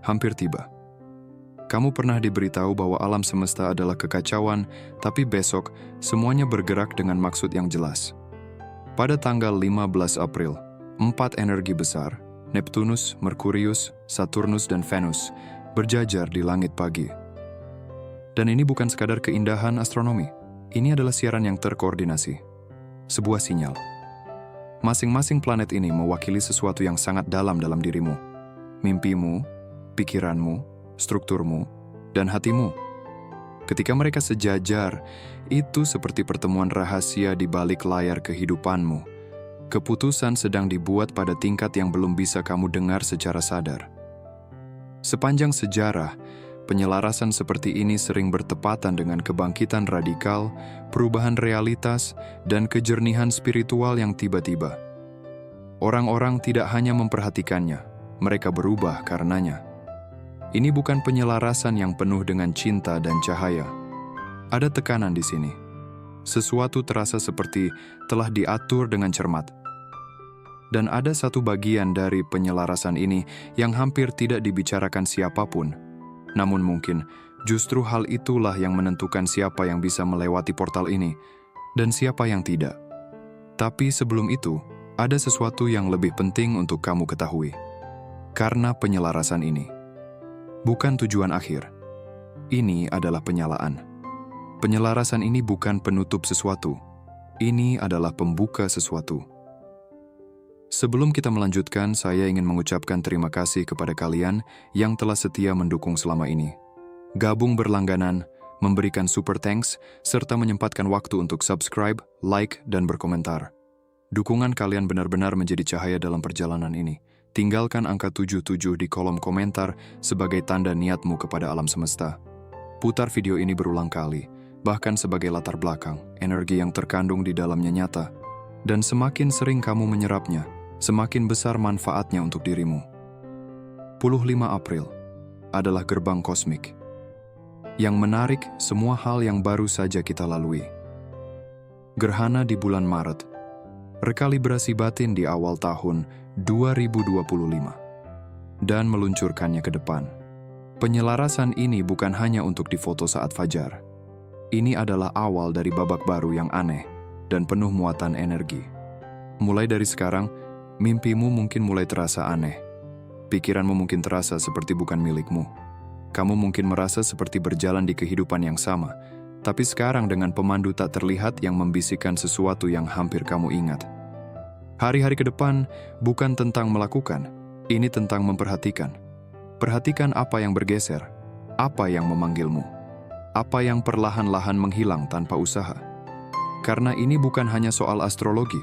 hampir tiba. Kamu pernah diberitahu bahwa alam semesta adalah kekacauan, tapi besok semuanya bergerak dengan maksud yang jelas. Pada tanggal 15 April, 4 energi besar, Neptunus, Merkurius, Saturnus, dan Venus, berjajar di langit pagi. Dan ini bukan sekadar keindahan astronomi, ini adalah siaran yang terkoordinasi. Sebuah sinyal. Masing-masing planet ini mewakili sesuatu yang sangat dalam dirimu. Mimpimu, pikiranmu, strukturmu, dan hatimu. Ketika mereka sejajar, itu seperti pertemuan rahasia di balik layar kehidupanmu. Keputusan sedang dibuat pada tingkat yang belum bisa kamu dengar secara sadar. Sepanjang sejarah, penyelarasan seperti ini sering bertepatan dengan kebangkitan radikal, perubahan realitas, dan kejernihan spiritual yang tiba-tiba. Orang-orang tidak hanya memperhatikannya, mereka berubah karenanya. Ini bukan penyelarasan yang penuh dengan cinta dan cahaya. Ada tekanan di sini. Sesuatu terasa seperti telah diatur dengan cermat. Dan ada satu bagian dari penyelarasan ini yang hampir tidak dibicarakan siapapun. Namun mungkin justru hal itulah yang menentukan siapa yang bisa melewati portal ini dan siapa yang tidak. Tapi sebelum itu, ada sesuatu yang lebih penting untuk kamu ketahui. Karena penyelarasan ini bukan tujuan akhir. Ini adalah penyalaan. Penyelarasan ini bukan penutup sesuatu. Ini adalah pembuka sesuatu. Sebelum kita melanjutkan, saya ingin mengucapkan terima kasih kepada kalian yang telah setia mendukung selama ini. Gabung berlangganan, memberikan super thanks, serta menyempatkan waktu untuk subscribe, like, dan berkomentar. Dukungan kalian benar-benar menjadi cahaya dalam perjalanan ini. Tinggalkan angka 77 di kolom komentar sebagai tanda niatmu kepada alam semesta. Putar video ini berulang kali, bahkan sebagai latar belakang, energi yang terkandung di dalamnya nyata. Dan semakin sering kamu menyerapnya, semakin besar manfaatnya untuk dirimu. 25 April adalah gerbang kosmik yang menarik semua hal yang baru saja kita lalui. Gerhana di bulan Maret, rekalibrasi batin di awal tahun 2025, dan meluncurkannya ke depan. Penyelarasan ini bukan hanya untuk difoto saat fajar. Ini adalah awal dari babak baru yang aneh dan penuh muatan energi. Mulai dari sekarang, mimpimu mungkin mulai terasa aneh. Pikiranmu mungkin terasa seperti bukan milikmu. Kamu mungkin merasa seperti berjalan di kehidupan yang sama, tapi sekarang dengan pemandu tak terlihat yang membisikkan sesuatu yang hampir kamu ingat. Hari-hari ke depan bukan tentang melakukan, ini tentang memperhatikan. Perhatikan apa yang bergeser, apa yang memanggilmu, apa yang perlahan-lahan menghilang tanpa usaha. Karena ini bukan hanya soal astrologi,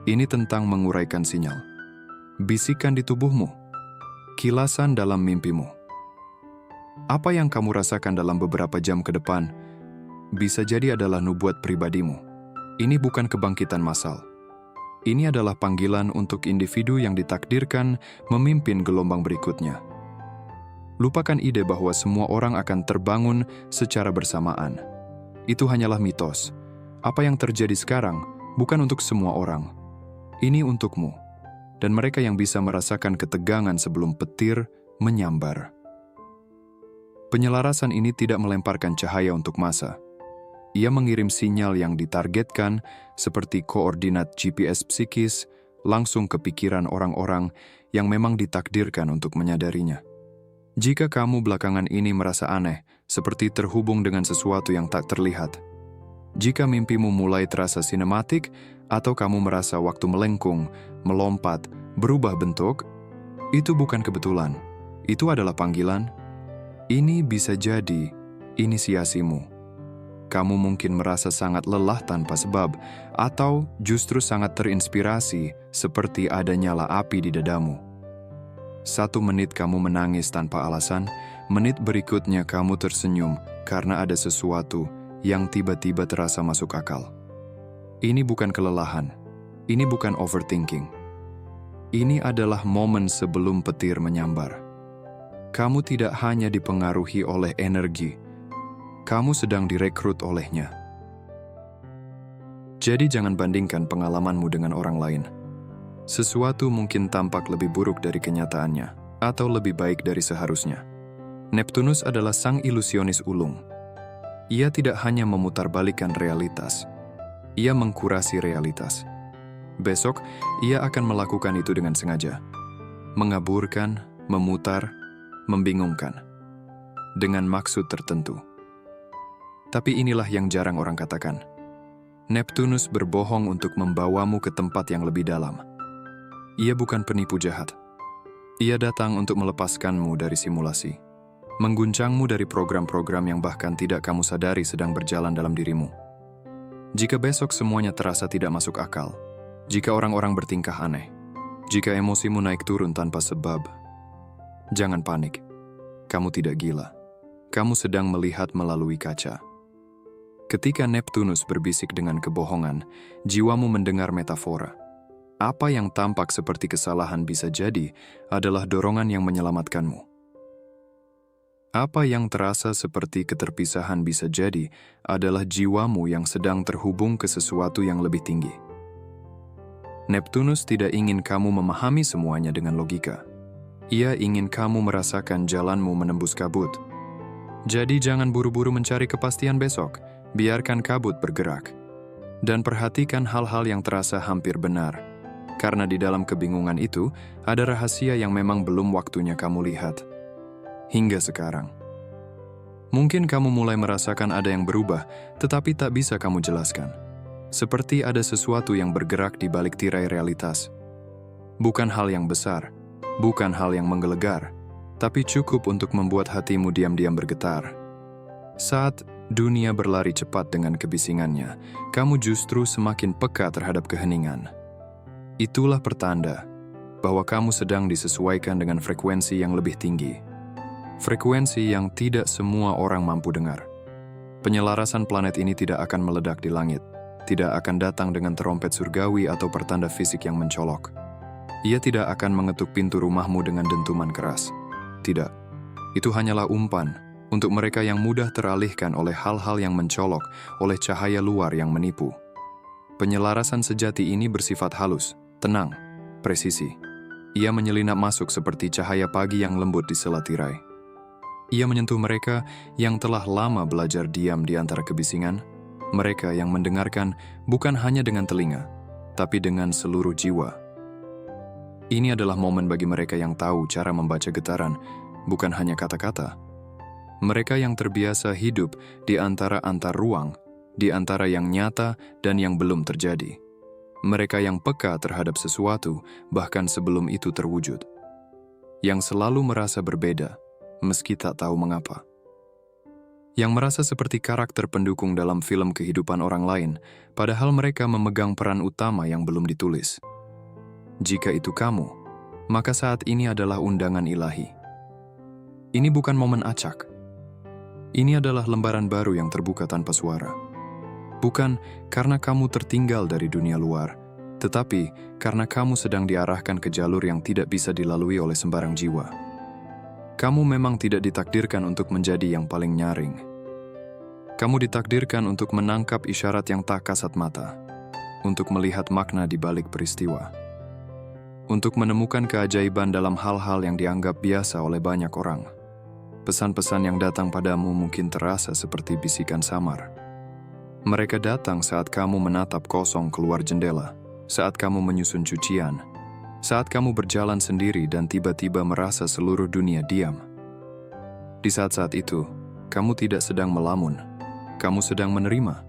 ini tentang menguraikan sinyal. Bisikan di tubuhmu, kilasan dalam mimpimu. Apa yang kamu rasakan dalam beberapa jam ke depan bisa jadi adalah nubuat pribadimu. Ini bukan kebangkitan massal. Ini adalah panggilan untuk individu yang ditakdirkan memimpin gelombang berikutnya. Lupakan ide bahwa semua orang akan terbangun secara bersamaan. Itu hanyalah mitos. Apa yang terjadi sekarang bukan untuk semua orang. Ini untukmu, dan mereka yang bisa merasakan ketegangan sebelum petir menyambar. Penyelarasan ini tidak melemparkan cahaya untuk massa. Ia mengirim sinyal yang ditargetkan seperti koordinat GPS psikis langsung ke pikiran orang-orang yang memang ditakdirkan untuk menyadarinya. Jika kamu belakangan ini merasa aneh, seperti terhubung dengan sesuatu yang tak terlihat, jika mimpimu mulai terasa sinematik, atau kamu merasa waktu melengkung, melompat, berubah bentuk, itu bukan kebetulan. Itu adalah panggilan. Ini bisa jadi inisiasimu. Kamu mungkin merasa sangat lelah tanpa sebab, atau justru sangat terinspirasi seperti ada nyala api di dadamu. 1 menit kamu menangis tanpa alasan, menit berikutnya kamu tersenyum karena ada sesuatu yang tiba-tiba terasa masuk akal. Ini bukan kelelahan, ini bukan overthinking. Ini adalah momen sebelum petir menyambar. Kamu tidak hanya dipengaruhi oleh energi, kamu sedang direkrut olehnya. Jadi jangan bandingkan pengalamanmu dengan orang lain. Sesuatu mungkin tampak lebih buruk dari kenyataannya. atau lebih baik dari seharusnya. Neptunus adalah sang ilusionis ulung. Ia tidak hanya memutarbalikkan realitas, ia mengkurasi realitas. Besok, ia akan melakukan itu dengan sengaja. Mengaburkan, memutar, membingungkan. Dengan maksud tertentu. Tapi inilah yang jarang orang katakan. Neptunus berbohong untuk membawamu ke tempat yang lebih dalam. Ia bukan penipu jahat. Ia datang untuk melepaskanmu dari simulasi. Mengguncangmu dari program-program yang bahkan tidak kamu sadari sedang berjalan dalam dirimu. Jika besok semuanya terasa tidak masuk akal, jika orang-orang bertingkah aneh, jika emosimu naik turun tanpa sebab, jangan panik. Kamu tidak gila. Kamu sedang melihat melalui kaca. Ketika Neptunus berbisik dengan kebohongan, jiwamu mendengar metafora. Apa yang tampak seperti kesalahan bisa jadi adalah dorongan yang menyelamatkanmu. Apa yang terasa seperti keterpisahan bisa jadi adalah jiwamu yang sedang terhubung ke sesuatu yang lebih tinggi. Neptunus tidak ingin kamu memahami semuanya dengan logika. Ia ingin kamu merasakan jalanmu menembus kabut. Jadi jangan buru-buru mencari kepastian besok, biarkan kabut bergerak. Dan perhatikan hal-hal yang terasa hampir benar, karena di dalam kebingungan itu ada rahasia yang memang belum waktunya kamu lihat. Hingga sekarang. Mungkin kamu mulai merasakan ada yang berubah, tetapi tak bisa kamu jelaskan. Seperti ada sesuatu yang bergerak di balik tirai realitas. Bukan hal yang besar, bukan hal yang menggelegar, tapi cukup untuk membuat hatimu diam-diam bergetar. Saat dunia berlari cepat dengan kebisingannya, kamu justru semakin peka terhadap keheningan. Itulah pertanda bahwa kamu sedang disesuaikan dengan frekuensi yang lebih tinggi. Frekuensi yang tidak semua orang mampu dengar. Penyelarasan planet ini tidak akan meledak di langit, tidak akan datang dengan terompet surgawi atau pertanda fisik yang mencolok. Ia tidak akan mengetuk pintu rumahmu dengan dentuman keras. Tidak, itu hanyalah umpan untuk mereka yang mudah teralihkan oleh hal-hal yang mencolok, oleh cahaya luar yang menipu. Penyelarasan sejati ini bersifat halus, tenang, presisi. Ia menyelinap masuk seperti cahaya pagi yang lembut di sela tirai. Ia menyentuh mereka yang telah lama belajar diam di antara kebisingan, mereka yang mendengarkan bukan hanya dengan telinga, tapi dengan seluruh jiwa. Ini adalah momen bagi mereka yang tahu cara membaca getaran, bukan hanya kata-kata. Mereka yang terbiasa hidup di antara antar ruang, di antara yang nyata dan yang belum terjadi. Mereka yang peka terhadap sesuatu, bahkan sebelum itu terwujud. Yang selalu merasa berbeda, meski tak tahu mengapa. Yang merasa seperti karakter pendukung dalam film kehidupan orang lain, padahal mereka memegang peran utama yang belum ditulis. Jika itu kamu, maka saat ini adalah undangan ilahi. Ini bukan momen acak. Ini adalah lembaran baru yang terbuka tanpa suara. Bukan karena kamu tertinggal dari dunia luar, tetapi karena kamu sedang diarahkan ke jalur yang tidak bisa dilalui oleh sembarang jiwa. Kamu memang tidak ditakdirkan untuk menjadi yang paling nyaring. Kamu ditakdirkan untuk menangkap isyarat yang tak kasat mata, untuk melihat makna di balik peristiwa, untuk menemukan keajaiban dalam hal-hal yang dianggap biasa oleh banyak orang. Pesan-pesan yang datang padamu mungkin terasa seperti bisikan samar. Mereka datang saat kamu menatap kosong keluar jendela, saat kamu menyusun cucian, saat kamu berjalan sendiri dan tiba-tiba merasa seluruh dunia diam. Di saat-saat itu, kamu tidak sedang melamun, kamu sedang menerima.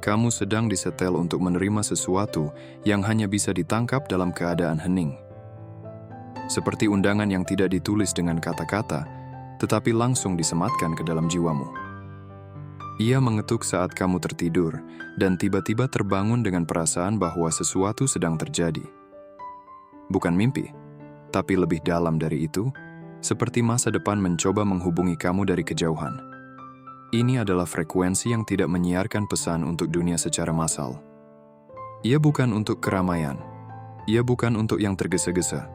Kamu sedang disetel untuk menerima sesuatu yang hanya bisa ditangkap dalam keadaan hening. Seperti undangan yang tidak ditulis dengan kata-kata, tetapi langsung disematkan ke dalam jiwamu. Ia mengetuk saat kamu tertidur, dan tiba-tiba terbangun dengan perasaan bahwa sesuatu sedang terjadi. Bukan mimpi, tapi lebih dalam dari itu, seperti masa depan mencoba menghubungi kamu dari kejauhan. Ini adalah frekuensi yang tidak menyiarkan pesan untuk dunia secara massal. Ia bukan untuk keramaian. Ia bukan untuk yang tergesa-gesa.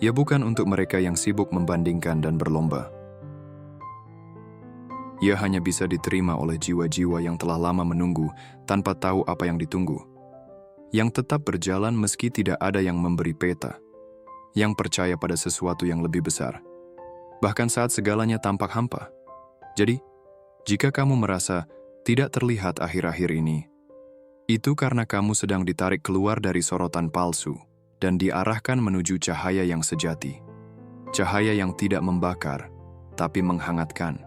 Ia bukan untuk mereka yang sibuk membandingkan dan berlomba. Ia hanya bisa diterima oleh jiwa-jiwa yang telah lama menunggu tanpa tahu apa yang ditunggu. Yang tetap berjalan meski tidak ada yang memberi peta. yang percaya pada sesuatu yang lebih besar, bahkan saat segalanya tampak hampa. Jadi, jika kamu merasa tidak terlihat akhir-akhir ini, itu karena kamu sedang ditarik keluar dari sorotan palsu dan diarahkan menuju cahaya yang sejati. Cahaya yang tidak membakar, tapi menghangatkan.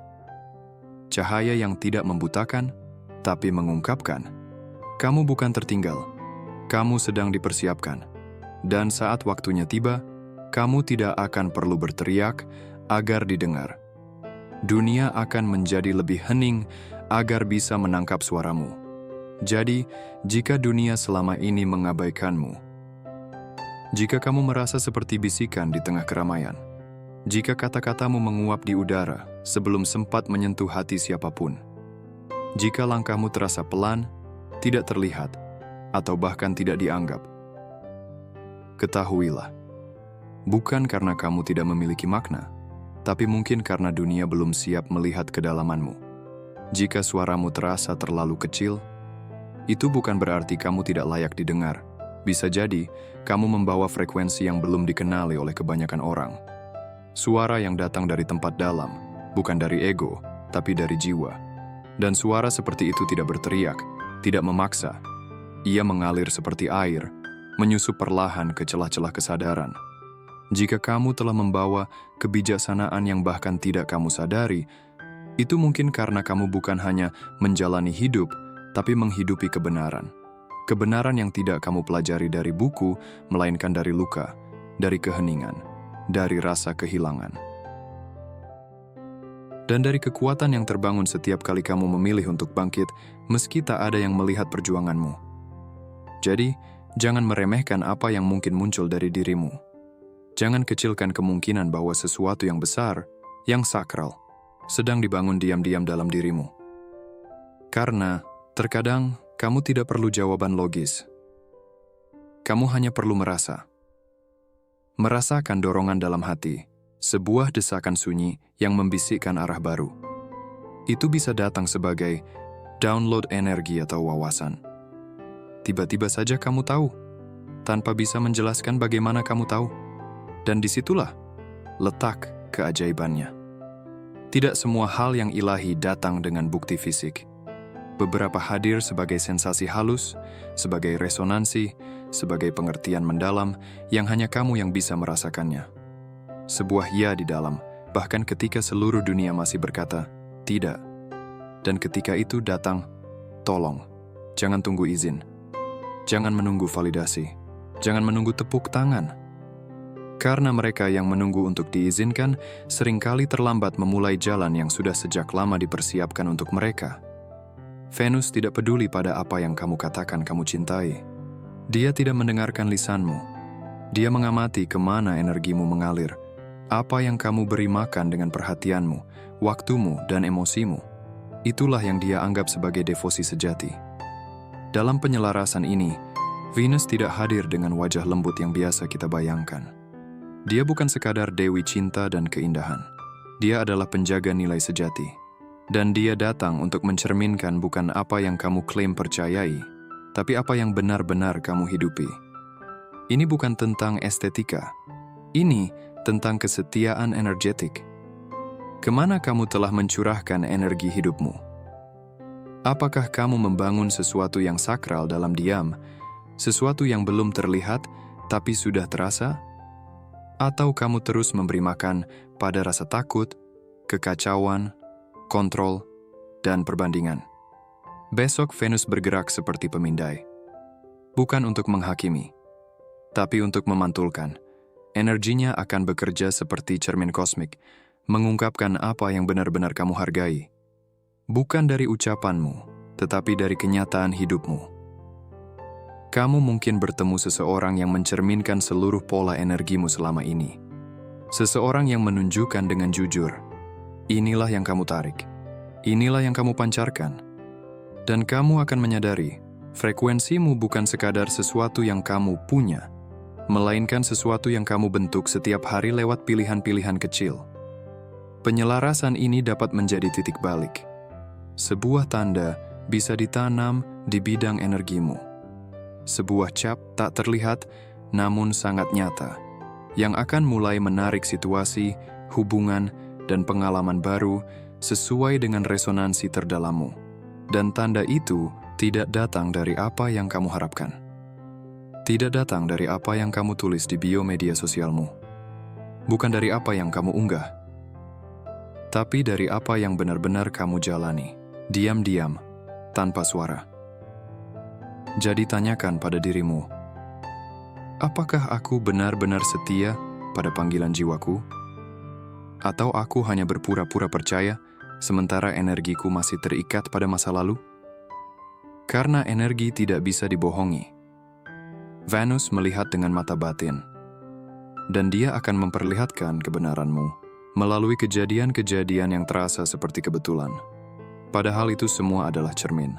Cahaya yang tidak membutakan, tapi mengungkapkan. Kamu bukan tertinggal, kamu sedang dipersiapkan. Dan saat waktunya tiba, kamu tidak akan perlu berteriak agar didengar. Dunia akan menjadi lebih hening agar bisa menangkap suaramu. Jadi, jika dunia selama ini mengabaikanmu, jika kamu merasa seperti bisikan di tengah keramaian, jika kata-katamu menguap di udara sebelum sempat menyentuh hati siapapun, jika langkahmu terasa pelan, tidak terlihat, atau bahkan tidak dianggap, ketahuilah, bukan karena kamu tidak memiliki makna, tapi mungkin karena dunia belum siap melihat kedalamanmu. Jika suaramu terasa terlalu kecil, itu bukan berarti kamu tidak layak didengar. Bisa jadi, kamu membawa frekuensi yang belum dikenali oleh kebanyakan orang. Suara yang datang dari tempat dalam, bukan dari ego, tapi dari jiwa. Dan suara seperti itu tidak berteriak, tidak memaksa. Ia mengalir seperti air, menyusup perlahan ke celah-celah kesadaran. Jika kamu telah membawa kebijaksanaan yang bahkan tidak kamu sadari, itu mungkin karena kamu bukan hanya menjalani hidup, tapi menghidupi kebenaran. Kebenaran yang tidak kamu pelajari dari buku, melainkan dari luka, dari keheningan, dari rasa kehilangan. Dan dari kekuatan yang terbangun setiap kali kamu memilih untuk bangkit, meski tak ada yang melihat perjuanganmu. Jadi, jangan meremehkan apa yang mungkin muncul dari dirimu. Jangan kecilkan kemungkinan bahwa sesuatu yang besar, yang sakral, sedang dibangun diam-diam dalam dirimu. Karena, terkadang, kamu tidak perlu jawaban logis. Kamu hanya perlu merasa. Merasakan dorongan dalam hati, sebuah desakan sunyi yang membisikkan arah baru. Itu bisa datang sebagai download energi atau wawasan. Tiba-tiba saja kamu tahu, tanpa bisa menjelaskan bagaimana kamu tahu. Dan disitulah letak keajaibannya. Tidak semua hal yang ilahi datang dengan bukti fisik. Beberapa hadir sebagai sensasi halus, sebagai resonansi, sebagai pengertian mendalam yang hanya kamu yang bisa merasakannya. Sebuah ya di dalam, bahkan ketika seluruh dunia masih berkata, tidak. Dan ketika itu datang, tolong, jangan tunggu izin. Jangan menunggu validasi. Jangan menunggu tepuk tangan. Karena mereka yang menunggu untuk diizinkan seringkali terlambat memulai jalan yang sudah sejak lama dipersiapkan untuk mereka. Venus tidak peduli pada apa yang kamu katakan kamu cintai. Dia tidak mendengarkan lisanmu. Dia mengamati kemana energimu mengalir, apa yang kamu beri makan dengan perhatianmu, waktumu, dan emosimu. Itulah yang dia anggap sebagai devosi sejati. Dalam penyelarasan ini, Venus tidak hadir dengan wajah lembut yang biasa kita bayangkan. Dia bukan sekadar dewi cinta dan keindahan. Dia adalah penjaga nilai sejati. Dan dia datang untuk mencerminkan bukan apa yang kamu klaim percayai, tapi apa yang benar-benar kamu hidupi. Ini bukan tentang estetika. Ini tentang kesetiaan energetik. Kemana kamu telah mencurahkan energi hidupmu? Apakah kamu membangun sesuatu yang sakral dalam diam, sesuatu yang belum terlihat tapi sudah terasa? Atau kamu terus memberi makan pada rasa takut, kekacauan, kontrol, dan perbandingan? Besok Venus bergerak seperti pemindai. Bukan untuk menghakimi, tapi untuk memantulkan. Energinya akan bekerja seperti cermin kosmik, mengungkapkan apa yang benar-benar kamu hargai. Bukan dari ucapanmu, tetapi dari kenyataan hidupmu. Kamu mungkin bertemu seseorang yang mencerminkan seluruh pola energimu selama ini. Seseorang yang menunjukkan dengan jujur, inilah yang kamu tarik, inilah yang kamu pancarkan. Dan kamu akan menyadari, frekuensimu bukan sekadar sesuatu yang kamu punya, melainkan sesuatu yang kamu bentuk setiap hari lewat pilihan-pilihan kecil. Penyelarasan ini dapat menjadi titik balik. Sebuah tanda bisa ditanam di bidang energimu. Sebuah cap tak terlihat, namun sangat nyata. yang akan mulai menarik situasi, hubungan, dan pengalaman baru sesuai dengan resonansi terdalammu. Dan tanda itu tidak datang dari apa yang kamu harapkan. Tidak datang dari apa yang kamu tulis di bio media sosialmu. Bukan dari apa yang kamu unggah. Tapi dari apa yang benar-benar kamu jalani. Diam-diam, tanpa suara. Jadi tanyakan pada dirimu, apakah aku benar-benar setia pada panggilan jiwaku? Atau aku hanya berpura-pura percaya, sementara energiku masih terikat pada masa lalu? Karena energi tidak bisa dibohongi. Venus melihat dengan mata batin, dan dia akan memperlihatkan kebenaranmu melalui kejadian-kejadian yang terasa seperti kebetulan. Padahal itu semua adalah cermin.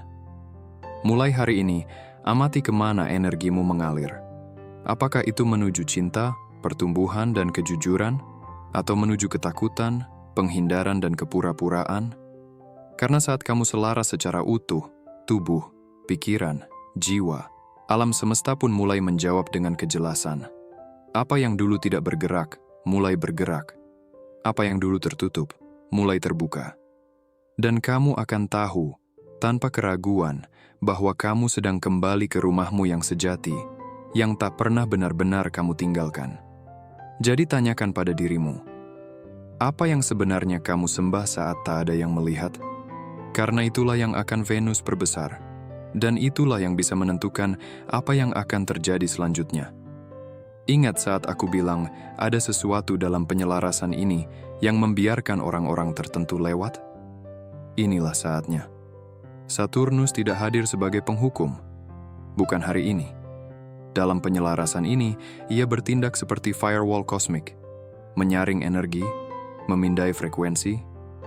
Mulai hari ini, amati kemana energimu mengalir. Apakah itu menuju cinta, pertumbuhan, dan kejujuran, atau menuju ketakutan, penghindaran, dan kepura-puraan? Karena saat kamu selaras secara utuh, tubuh, pikiran, jiwa, alam semesta pun mulai menjawab dengan kejelasan. Apa yang dulu tidak bergerak, mulai bergerak. Apa yang dulu tertutup, mulai terbuka. Dan kamu akan tahu, tanpa keraguan, bahwa kamu sedang kembali ke rumahmu yang sejati, yang tak pernah benar-benar kamu tinggalkan. Jadi tanyakan pada dirimu, apa yang sebenarnya kamu sembah saat tak ada yang melihat? Karena itulah yang akan Venus perbesar, dan itulah yang bisa menentukan apa yang akan terjadi selanjutnya. Ingat saat aku bilang ada sesuatu dalam penyelarasan ini yang membiarkan orang-orang tertentu lewat? Inilah saatnya. Saturnus tidak hadir sebagai penghukum, bukan hari ini. Dalam penyelarasan ini, ia bertindak seperti firewall kosmik, menyaring energi, memindai frekuensi,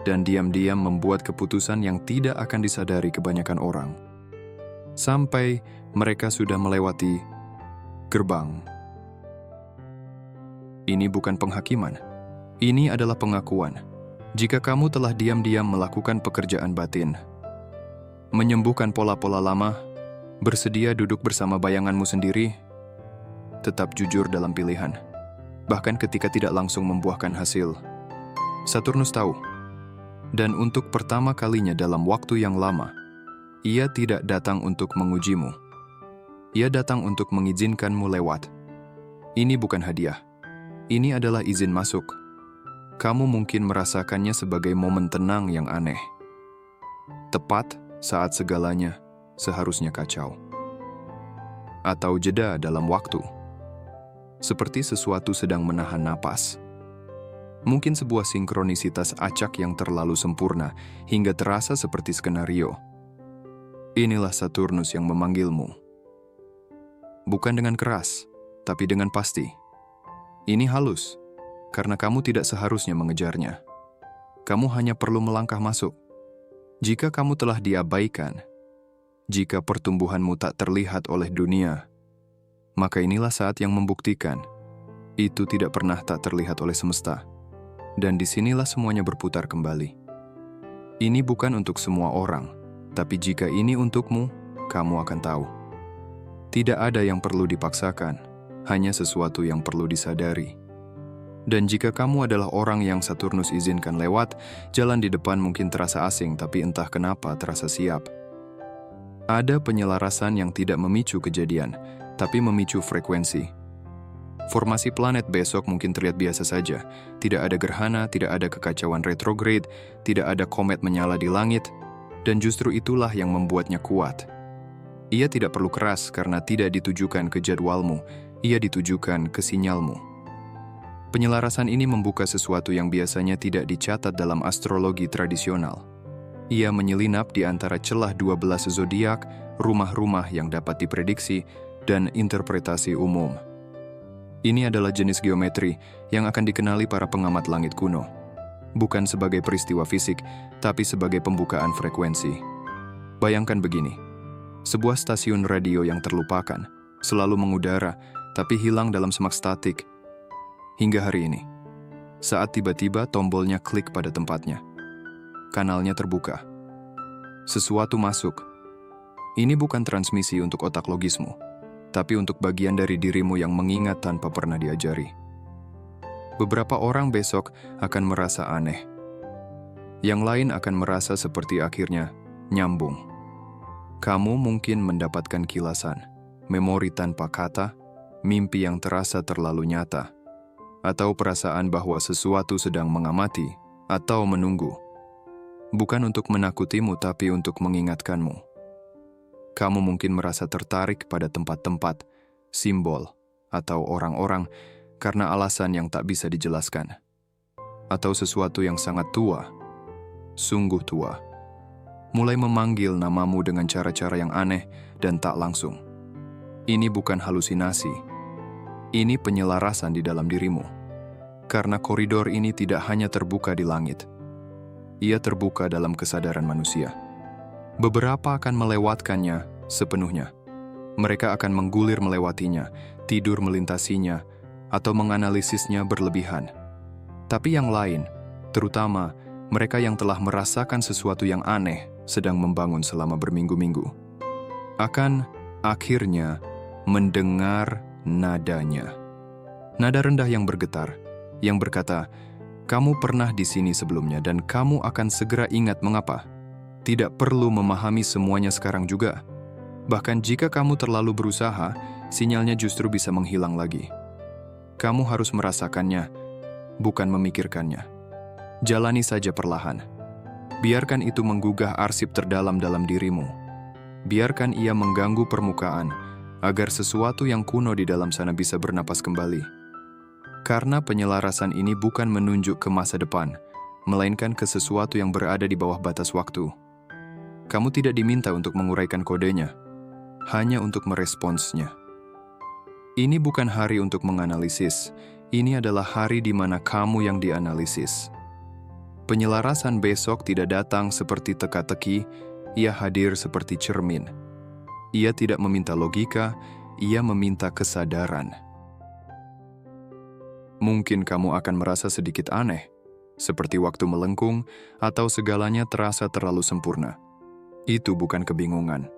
dan diam-diam membuat keputusan yang tidak akan disadari kebanyakan orang. Sampai mereka sudah melewati gerbang. Ini bukan penghakiman. Ini adalah pengakuan. Jika kamu telah diam-diam melakukan pekerjaan batin, menyembuhkan pola-pola lama, bersedia duduk bersama bayanganmu sendiri, tetap jujur dalam pilihan, bahkan ketika tidak langsung membuahkan hasil. Saturnus tahu, dan untuk pertama kalinya dalam waktu yang lama, ia tidak datang untuk mengujimu. Ia datang untuk mengizinkanmu lewat. Ini bukan hadiah. Ini adalah izin masuk. Kamu mungkin merasakannya sebagai momen tenang yang aneh. Tepat saat segalanya seharusnya kacau. Atau jeda dalam waktu. Seperti sesuatu sedang menahan napas. Mungkin sebuah sinkronisitas acak yang terlalu sempurna hingga terasa seperti skenario. Inilah Saturnus yang memanggilmu. Bukan dengan keras, tapi dengan pasti. Ini halus, karena kamu tidak seharusnya mengejarnya. Kamu hanya perlu melangkah masuk. Jika kamu telah diabaikan, jika pertumbuhanmu tak terlihat oleh dunia, maka inilah saat yang membuktikan itu tidak pernah tak terlihat oleh semesta. Dan disinilah semuanya berputar kembali. Ini bukan untuk semua orang, tapi jika ini untukmu, kamu akan tahu. Tidak ada yang perlu dipaksakan, hanya sesuatu yang perlu disadari. Dan jika kamu adalah orang yang Saturnus izinkan lewat, jalan di depan mungkin terasa asing, tapi entah kenapa terasa siap. Ada penyelarasan yang tidak memicu kejadian, tapi memicu frekuensi. Formasi planet besok mungkin terlihat biasa saja. Tidak ada gerhana, tidak ada kekacauan retrograde, tidak ada komet menyala di langit, dan justru itulah yang membuatnya kuat. Ia tidak perlu keras karena tidak ditujukan ke jadwalmu, ia ditujukan ke sinyalmu. Penyelarasan ini membuka sesuatu yang biasanya tidak dicatat dalam astrologi tradisional. Ia menyelinap di antara celah 12 zodiak, rumah-rumah yang dapat diprediksi, dan interpretasi umum. Ini adalah jenis geometri yang akan dikenali para pengamat langit kuno. Bukan sebagai peristiwa fisik, tapi sebagai pembukaan frekuensi. Bayangkan begini, sebuah stasiun radio yang terlupakan, selalu mengudara, tapi hilang dalam semak statik. Hingga hari ini, saat tiba-tiba tombolnya klik pada tempatnya. Kanalnya terbuka. Sesuatu masuk. Ini bukan transmisi untuk otak logismu, tapi untuk bagian dari dirimu yang mengingat tanpa pernah diajari. Beberapa orang besok akan merasa aneh. Yang lain akan merasa seperti akhirnya nyambung. Kamu mungkin mendapatkan kilasan, memori tanpa kata, mimpi yang terasa terlalu nyata, atau perasaan bahwa sesuatu sedang mengamati atau menunggu. Bukan untuk menakutimu, tapi untuk mengingatkanmu. Kamu mungkin merasa tertarik pada tempat-tempat, simbol, atau orang-orang karena alasan yang tak bisa dijelaskan. Atau sesuatu yang sangat tua, sungguh tua, mulai memanggil namamu dengan cara-cara yang aneh dan tak langsung. Ini bukan halusinasi. Ini penyelarasan di dalam dirimu. Karena koridor ini tidak hanya terbuka di langit. Ia terbuka dalam kesadaran manusia. Beberapa akan melewatkannya sepenuhnya. Mereka akan menggulir melewatinya, tidur melintasinya, atau menganalisisnya berlebihan. Tapi yang lain, terutama mereka yang telah merasakan sesuatu yang aneh sedang membangun selama berminggu-minggu, akan akhirnya mendengar nadanya. Nada rendah yang bergetar, yang berkata, "Kamu pernah di sini sebelumnya dan kamu akan segera ingat mengapa. Tidak perlu memahami semuanya sekarang juga. Bahkan jika kamu terlalu berusaha, sinyalnya justru bisa menghilang lagi. Kamu harus merasakannya, bukan memikirkannya. Jalani saja perlahan. Biarkan itu menggugah arsip terdalam dalam dirimu. Biarkan ia mengganggu permukaan, agar sesuatu yang kuno di dalam sana bisa bernapas kembali. Karena penyelarasan ini bukan menunjuk ke masa depan, melainkan ke sesuatu yang berada di bawah batas waktu. Kamu tidak diminta untuk menguraikan kodenya, hanya untuk meresponsnya. Ini bukan hari untuk menganalisis, ini adalah hari di mana kamu yang dianalisis. Penyelarasan besok tidak datang seperti teka-teki, ia hadir seperti cermin. Ia tidak meminta logika, ia meminta kesadaran. Mungkin kamu akan merasa sedikit aneh, seperti waktu melengkung atau segalanya terasa terlalu sempurna. Itu bukan kebingungan.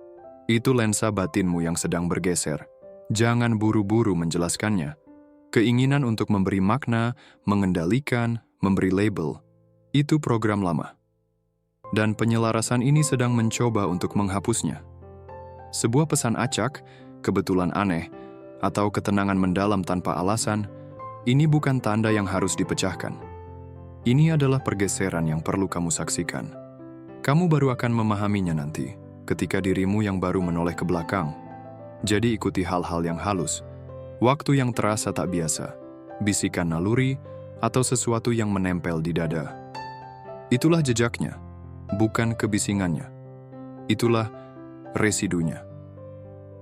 Itu lensa batinmu yang sedang bergeser. Jangan buru-buru menjelaskannya. Keinginan untuk memberi makna, mengendalikan, memberi label, itu program lama. Dan penyelarasan ini sedang mencoba untuk menghapusnya. Sebuah pesan acak, kebetulan aneh, atau ketenangan mendalam tanpa alasan, ini bukan tanda yang harus dipecahkan. Ini adalah pergeseran yang perlu kamu saksikan. Kamu baru akan memahaminya nanti, ketika dirimu yang baru menoleh ke belakang. Jadi ikuti hal-hal yang halus, waktu yang terasa tak biasa, bisikan naluri, atau sesuatu yang menempel di dada. Itulah jejaknya, bukan kebisingannya. Itulah residunya.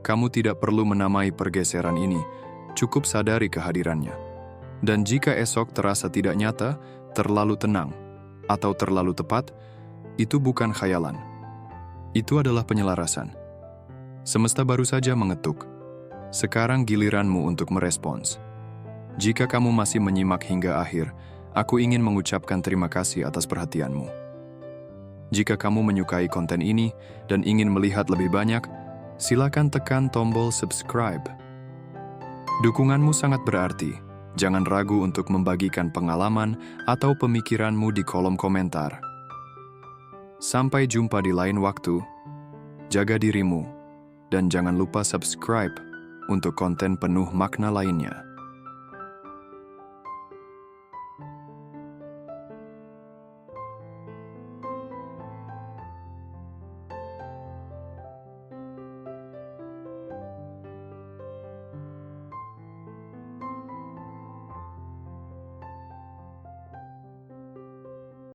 Kamu tidak perlu menamai pergeseran ini, cukup sadari kehadirannya. Dan jika esok terasa tidak nyata, terlalu tenang, atau terlalu tepat, itu bukan khayalan. Itu adalah penyelarasan. Semesta baru saja mengetuk. Sekarang giliranmu untuk merespons. Jika kamu masih menyimak hingga akhir, aku ingin mengucapkan terima kasih atas perhatianmu. Jika kamu menyukai konten ini dan ingin melihat lebih banyak, silakan tekan tombol subscribe. Dukunganmu sangat berarti. Jangan ragu untuk membagikan pengalaman atau pemikiranmu di kolom komentar. Sampai jumpa di lain waktu. Jaga dirimu, dan jangan lupa subscribe untuk konten penuh makna lainnya.